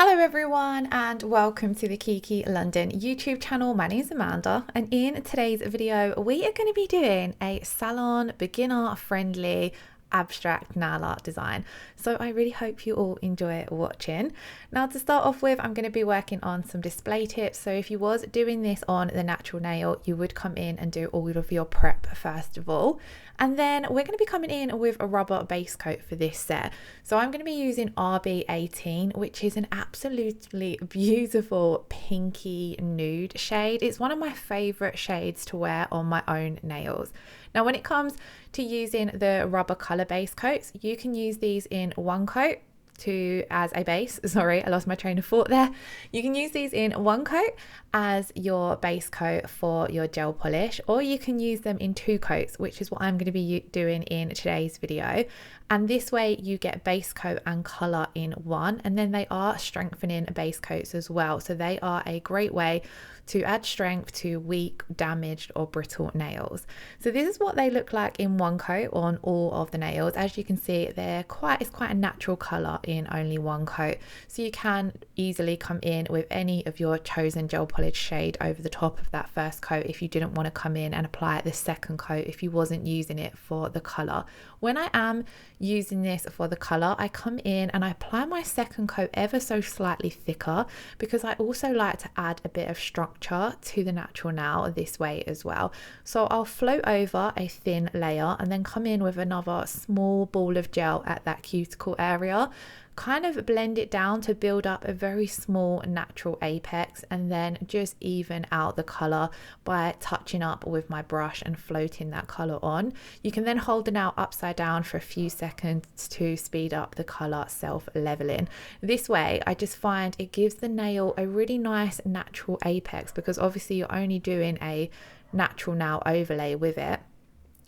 Hello everyone and welcome to the Kiki London YouTube channel. My name is Amanda and in today's video we are going to be doing a salon beginner friendly abstract nail art design. So I really hope you all enjoy watching. Now to start off with, I'm going to be working on some display tips. So if you was doing this on the natural nail, you would come in and do all of your prep first of all. And then we're going to be coming in with a rubber base coat for this set. So I'm going to be using RB18, which is an absolutely beautiful pinky nude shade. It's one of my favorite shades to wear on my own nails. Now, when it comes to using the rubber color base coats, you can use these in one coat as a base. Sorry, I lost my train of thought there. You can use these in one coat as your base coat for your gel polish, or you can use them in two coats, which is what I'm going to be doing in today's video. And this way you get base coat and color in one, and then they are strengthening base coats as well. So they are a great way to add strength to weak, damaged or brittle nails. So this is what they look like in one coat on all of the nails. As you can see, it's quite a natural color in only one coat. So you can easily come in with any of your chosen gel polish shade over the top of that first coat if you didn't want to come in and apply the second coat if you wasn't using it for the color. When I am using this for the color, I come in and I apply my second coat ever so slightly thicker, because I also like to add a bit of structure to the natural nail this way as well. So I'll float over a thin layer and then come in with another small ball of gel at that cuticle area, kind of blend it down to build up a very small natural apex, and then just even out the color by touching up with my brush and floating that color on. You can then hold the nail upside down for a few seconds to speed up the color self-leveling. This way I just find it gives the nail a really nice natural apex, because obviously you're only doing a natural nail overlay with it,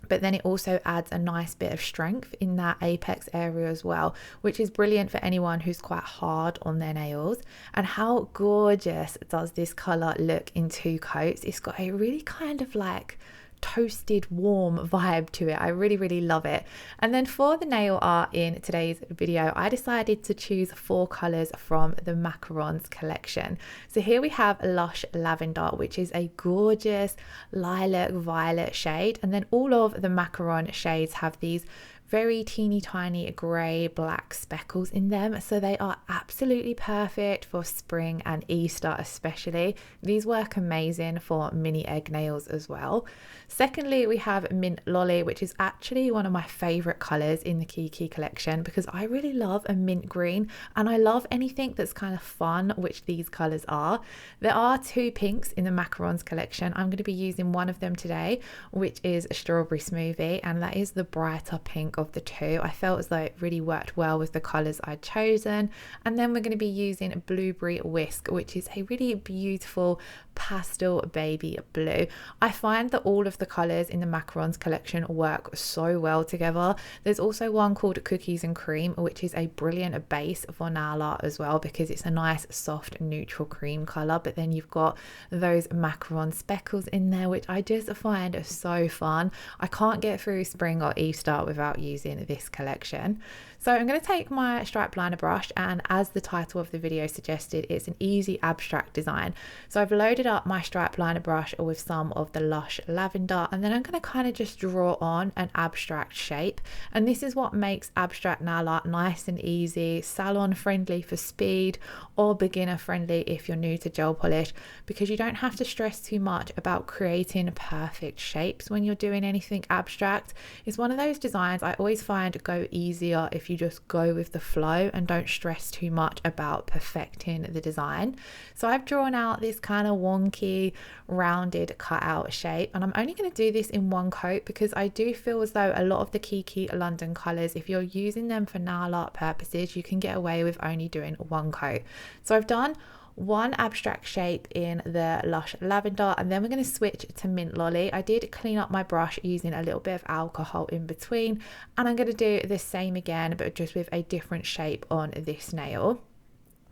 but then it also adds a nice bit of strength in that apex area as well, which is brilliant for anyone who's quite hard on their nails. And how gorgeous does this color look in two coats? It's got a really kind of like toasted warm vibe to it. I really love it. And then for the nail art in today's video, I decided to choose 4 colors from the Macaron collection. So here we have Lush Lavender, which is a gorgeous lilac violet shade, and then all of the Macaron shades have these very teeny tiny grey black speckles in them, so they are absolutely perfect for spring and Easter especially. These work amazing for mini egg nails as well. Secondly, we have Mint Lolly, which is actually one of my favourite colours in the Kiki collection, because I really love a mint green and I love anything that's kind of fun, which these colours are. There are 2 pinks in the Macaron collection. I'm going to be using one of them today, which is a Strawberry Smoothie, and that is the brighter pink of the 2. I felt as though it really worked well with the colours I'd chosen. And then we're going to be using Blueberry Whisk, which is a really beautiful pastel baby blue. I find that all of the colours in the Macaron collection work so well together. There's also one called Cookies and Cream, which is a brilliant base for nail art as well, because it's a nice soft neutral cream colour, but then you've got those Macaron speckles in there, which I just find so fun. I can't get through spring or Easter without using this collection. So I'm going to take my stripe liner brush, and as the title of the video suggested, it's an easy abstract design. So I've loaded up my stripe liner brush with some of the Lush Lavender, and then I'm going to kind of just draw on an abstract shape. And this is what makes abstract nail art nice and easy, salon friendly for speed, or beginner friendly if you're new to gel polish, because you don't have to stress too much about creating perfect shapes when you're doing anything abstract. It's one of those designs I always find go easier if you just go with the flow and don't stress too much about perfecting the design. So I've drawn out this kind of wonky rounded cutout shape, and I'm only going to do this in one coat because I do feel as though a lot of the Kiki London colors, if you're using them for nail art purposes, you can get away with only doing one coat. So I've done one abstract shape in the Lush Lavender, and then we're going to switch to Mint Lolly. I did clean up my brush using a little bit of alcohol in between, and I'm going to do the same again, but just with a different shape on this nail.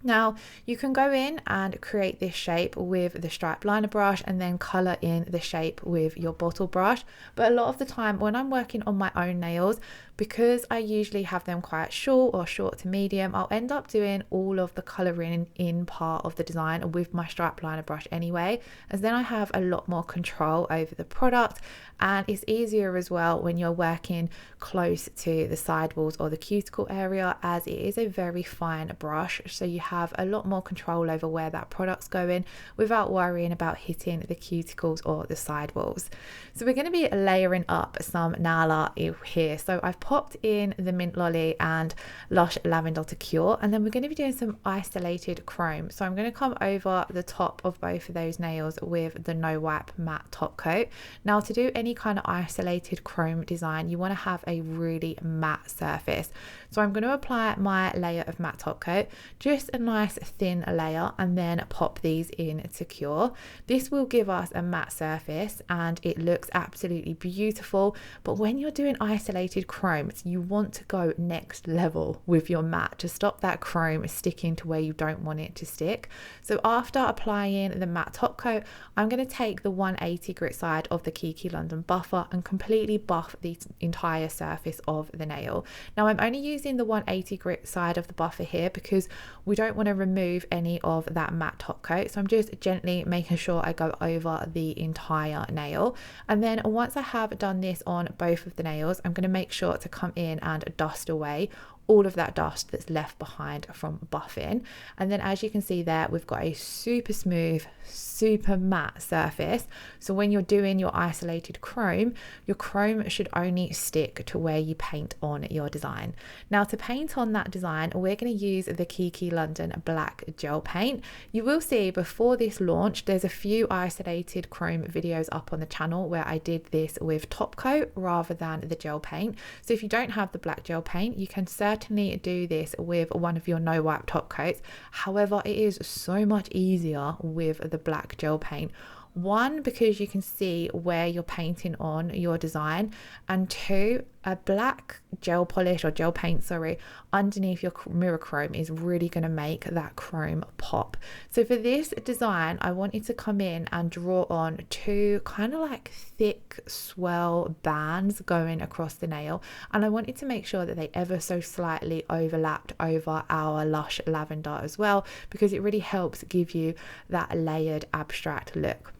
Now you can go in and create this shape with the stripe liner brush and then color in the shape with your bottle brush, but a lot of the time when I'm working on my own nails, because I usually have them quite short or short to medium, I'll end up doing all of the colouring in part of the design with my stripe liner brush anyway, as then I have a lot more control over the product, and it's easier as well when you're working close to the sidewalls or the cuticle area, as it is a very fine brush, so you have a lot more control over where that product's going without worrying about hitting the cuticles or the sidewalls. So we're going to be layering up some nail art here. So I've popped in the Mint Lolly and Lush Lavender to Cure, and then we're going to be doing some isolated chrome. So I'm going to come over the top of both of those nails with the No Wipe matte top coat. Now, to do any kind of isolated chrome design, you want to have a really matte surface. So I'm going to apply my layer of matte top coat, just a nice thin layer, and then pop these in to cure. This will give us a matte surface and it looks absolutely beautiful. But when you're doing isolated chromes, you want to go next level with your matte to stop that chrome sticking to where you don't want it to stick. So after applying the matte top coat, I'm going to take the 180 grit side of the Kiki London buffer and completely buff the entire surface of the nail. Now I'm only using the 180 grit side of the buffer here because we don't want to remove any of that matte top coat. So I'm just gently making sure I go over the entire nail. And then once I have done this on both of the nails, I'm going to make sure to come in and dust away all of that dust that's left behind from buffing. And then as you can see there, we've got a super smooth, super matte surface. So when you're doing your isolated chrome, your chrome should only stick to where you paint on your design. Now to paint on that design, we're going to use the Kiki London black gel paint. You will see before this launch, there's a few isolated chrome videos up on the channel where I did this with top coat rather than the gel paint. So if you don't have the black gel paint, you can certainly do this with one of your No Wipe top coats. However, it is so much easier with the black gel paint. One, because you can see where you're painting on your design, and two, a black gel polish or gel paint, sorry, underneath your mirror chrome is really going to make that chrome pop. So for this design, I wanted to come in and draw on two kind of like thick swell bands going across the nail, and I wanted to make sure that they ever so slightly overlapped over our Lush Lavender as well, because it really helps give you that layered abstract look.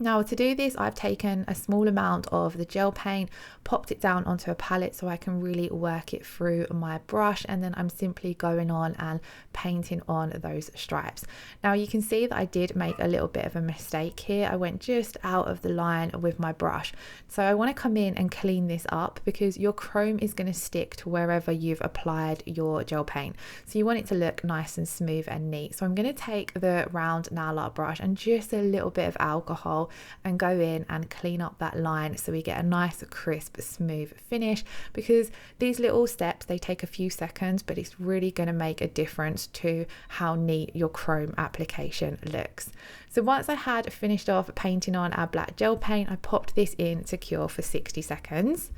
Now to do this, I've taken a small amount of the gel paint, popped it down onto a palette so I can really work it through my brush, and then I'm simply going on and painting on those stripes. Now you can see that I did make a little bit of a mistake here. I went just out of the line with my brush. So I want to come in and clean this up because your chrome is going to stick to wherever you've applied your gel paint. So you want it to look nice and smooth and neat. So I'm going to take the round nail art brush and just a little bit of alcohol and go in and clean up that line so we get a nice crisp smooth finish, because these little steps, they take a few seconds, but it's really going to make a difference to how neat your chrome application looks. So once I had finished off painting on our black gel paint, I popped this in to cure for 60 seconds.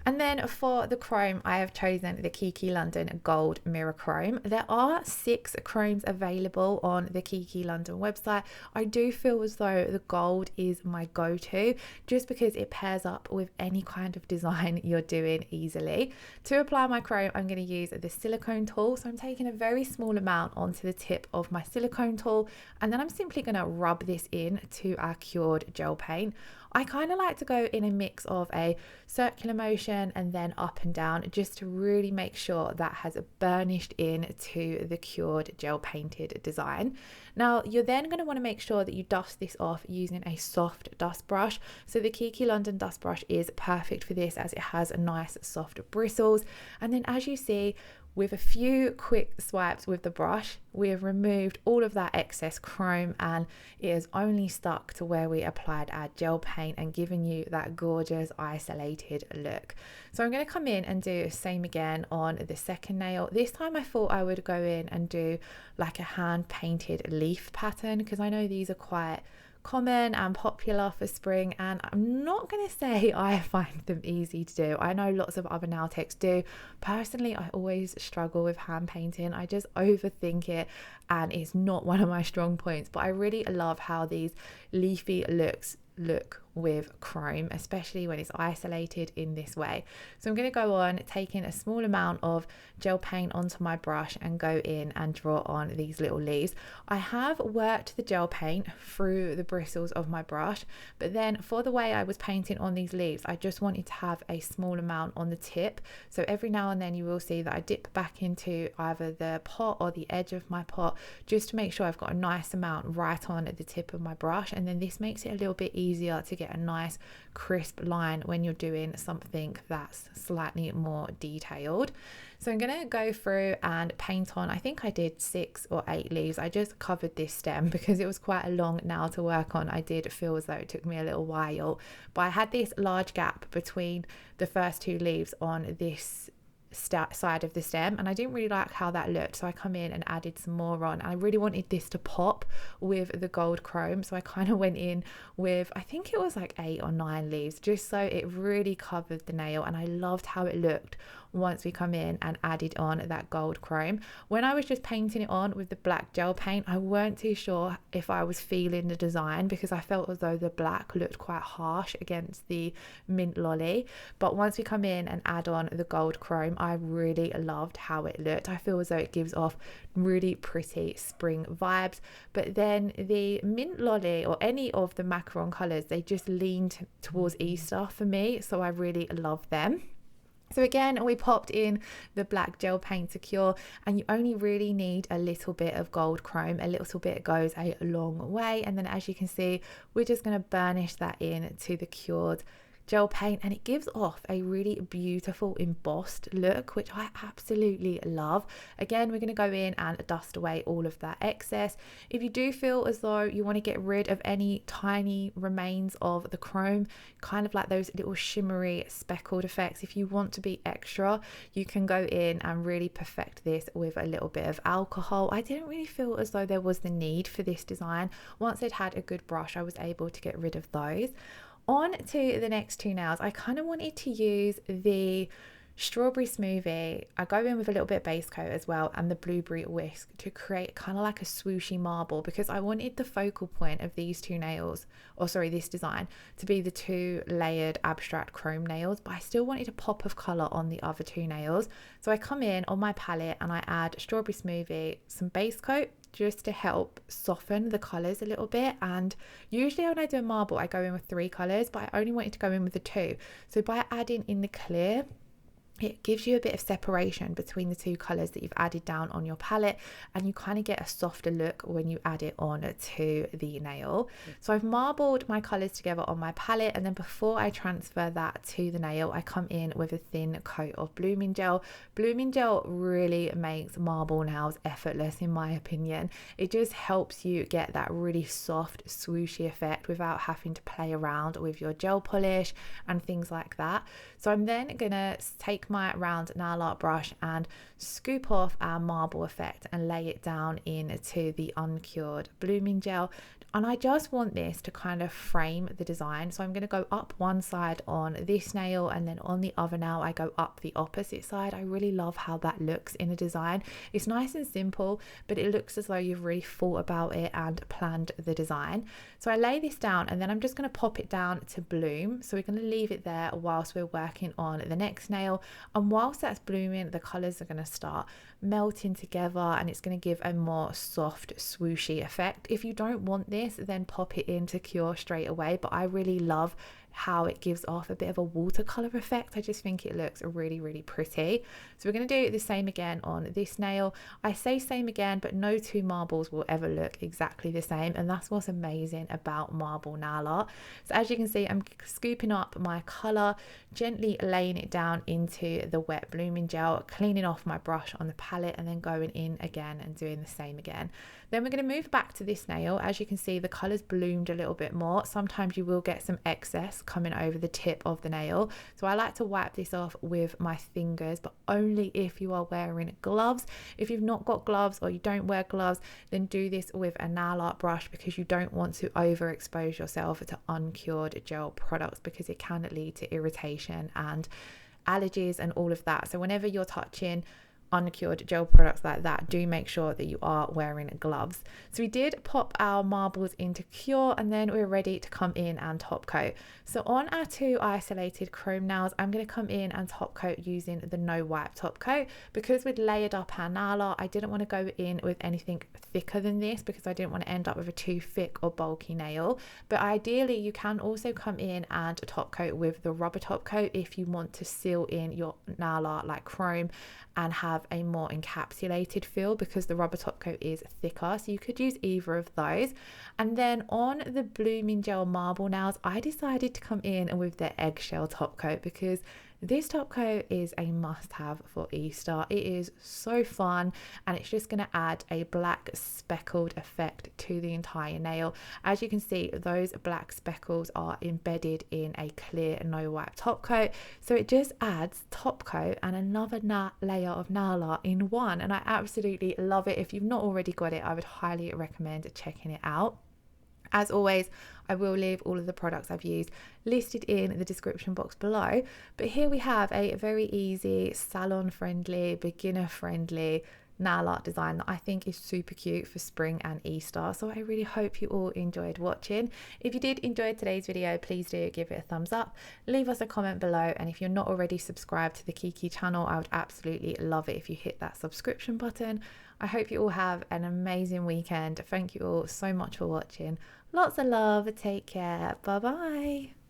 And then for the chrome, I have chosen the Kiki London Gold Mirror Chrome. There are 6 chromes available on the Kiki London website. I do feel as though the gold is my go-to just because it pairs up with any kind of design you're doing easily. To apply my chrome, I'm going to use the silicone tool. So I'm taking a very small amount onto the tip of my silicone tool, and then I'm simply going to rub this in to our cured gel paint. I kind of like to go in a mix of a circular motion and then up and down, just to really make sure that has burnished into the cured gel painted design. Now you're then going to want to make sure that you dust this off using a soft dust brush. So the Kiki London dust brush is perfect for this as it has a nice soft bristles. And then as you see, with a few quick swipes with the brush, we have removed all of that excess chrome, and it is only stuck to where we applied our gel paint and given you that gorgeous isolated look. So I'm going to come in and do the same again on the second nail. This time I thought I would go in and do like a hand painted leaf pattern, because I know these are quite common and popular for spring, and I'm not going to say I find them easy to do. I know lots of other nail techs do. Personally, I always struggle with hand painting. I just overthink it and it's not one of my strong points, but I really love how these leafy looks look with chrome, especially when it's isolated in this way. So I'm going to go on taking a small amount of gel paint onto my brush and go in and draw on these little leaves. I have worked the gel paint through the bristles of my brush, but then for the way I was painting on these leaves, I just wanted to have a small amount on the tip. So every now and then you will see that I dip back into either the pot or the edge of my pot just to make sure I've got a nice amount right on at the tip of my brush, and then this makes it a little bit easier to get a nice crisp line when you're doing something that's slightly more detailed. So I'm going to go through and paint on, I think I did 6 or 8 leaves. I just covered this stem because it was quite a long nail to work on. I did feel as though it took me a little while, but I had this large gap between the first 2 leaves on this side of the stem, and I didn't really like how that looked, so I come in and added some more on. I really wanted this to pop with the gold chrome, so I kind of went in with, I think it was like 8 or 9 leaves, just so it really covered the nail, and I loved how it looked once we come in and added on that gold chrome. When I was just painting it on with the black gel paint, I weren't too sure if I was feeling the design because I felt as though the black looked quite harsh against the mint lolly, but once we come in and add on the gold chrome, I really loved how it looked. I feel as though it gives off really pretty spring vibes, but then the mint lolly or any of the macaron colors, they just leaned towards Easter for me, so I really love them. So again, we popped in the black gel paint to cure, and you only really need a little bit of gold chrome. A little bit goes a long way, and then as you can see, we're just going to burnish that in to the cured gel paint, and it gives off a really beautiful embossed look, which I absolutely love. Again, we're going to go in and dust away all of that excess. If you do feel as though you want to get rid of any tiny remains of the chrome, kind of like those little shimmery speckled effects, if you want to be extra, you can go in and really perfect this with a little bit of alcohol. I didn't really feel as though there was the need for this design. Once I'd had a good brush, I was able to get rid of those. On to the next 2 nails, I kind of wanted to use the strawberry smoothie. I go in with a little bit of base coat as well, and the blueberry whisk to create kind of like a swooshy marble, because I wanted the focal point of these 2 nails, or sorry, this design, to be the 2 layered abstract chrome nails, but I still wanted a pop of colour on the other 2 nails. So I come in on my palette and I add strawberry smoothie, some base coat, just to help soften the colours a little bit. And usually when I do a marble, I go in with 3 colours, but I only wanted to go in with the 2. So by adding in the clear, it gives you a bit of separation between the 2 colours that you've added down on your palette, and you kind of get a softer look when you add it on to the nail. So I've marbled my colours together on my palette, and then before I transfer that to the nail, I come in with a thin coat of blooming gel. Blooming gel really makes marble nails effortless in my opinion. It just helps you get that really soft swooshy effect without having to play around with your gel polish and things like that. So I'm then gonna take my round nail art brush and scoop off our marble effect and lay it down into the uncured blooming gel. And I just want this to kind of frame the design. So I'm going to go up one side on this nail, and then on the other nail I go up the opposite side. I really love how that looks in a design. It's nice and simple, but it looks as though you've really thought about it and planned the design. So I lay this down, and then I'm just going to pop it down to bloom. So we're going to leave it there whilst we're working on the next nail. And whilst that's blooming, the colours are going to start melting together, and it's going to give a more soft swooshy effect. If you don't want this, then pop it in to cure straight away, but I really love how it gives off a bit of a watercolor effect. I just think it looks really pretty. So we're going to do the same again on this nail. I say same again, but no 2 marbles will ever look exactly the same, and that's what's amazing about marble nail art. So as you can see, I'm scooping up my color, gently laying it down into the wet blooming gel, cleaning off my brush on the palette, and then going in again and doing the same again. Then we're going to move back to this nail. As you can see, the colors bloomed a little bit more. Sometimes you will get some excess coming over the tip of the nail, so I like to wipe this off with my fingers, but only if you are wearing gloves. If you've not got gloves or you don't wear gloves, then do this with a nail art brush, because you don't want to overexpose yourself to uncured gel products, because it can lead to irritation and allergies and all of that. So whenever you're touching uncured gel products like that, do make sure that you are wearing gloves. So we did pop our marbles into cure, and then we're ready to come in and top coat. So on our 2 isolated chrome nails, I'm going to come in and top coat using the no wipe top coat. Because we'd layered up our nail art, I didn't want to go in with anything thicker than this because I didn't want to end up with a too thick or bulky nail. But ideally you can also come in and top coat with the rubber top coat if you want to seal in your nail art like chrome and have a more encapsulated feel, because the rubber top coat is thicker. So you could use either of those. And then on the blooming gel marble nails, I decided to come in with the eggshell top coat because this top coat is a must-have for Easter. It is so fun, and it's just going to add a black speckled effect to the entire nail. As you can see, those black speckles are embedded in a clear no wipe top coat, so it just adds top coat and another layer of nail art in one, and I absolutely love it. If you've not already got it, I would highly recommend checking it out. As always, I will leave all of the products I've used listed in the description box below. But here we have a very easy, salon-friendly, beginner-friendly nail art design that I think is super cute for spring and Easter. So I really hope you all enjoyed watching. If you did enjoy today's video, please do give it a thumbs up. Leave us a comment below. And if you're not already subscribed to the Kiki channel, I would absolutely love it if you hit that subscription button. I hope you all have an amazing weekend. Thank you all so much for watching. Lots of love. Take care. Bye bye.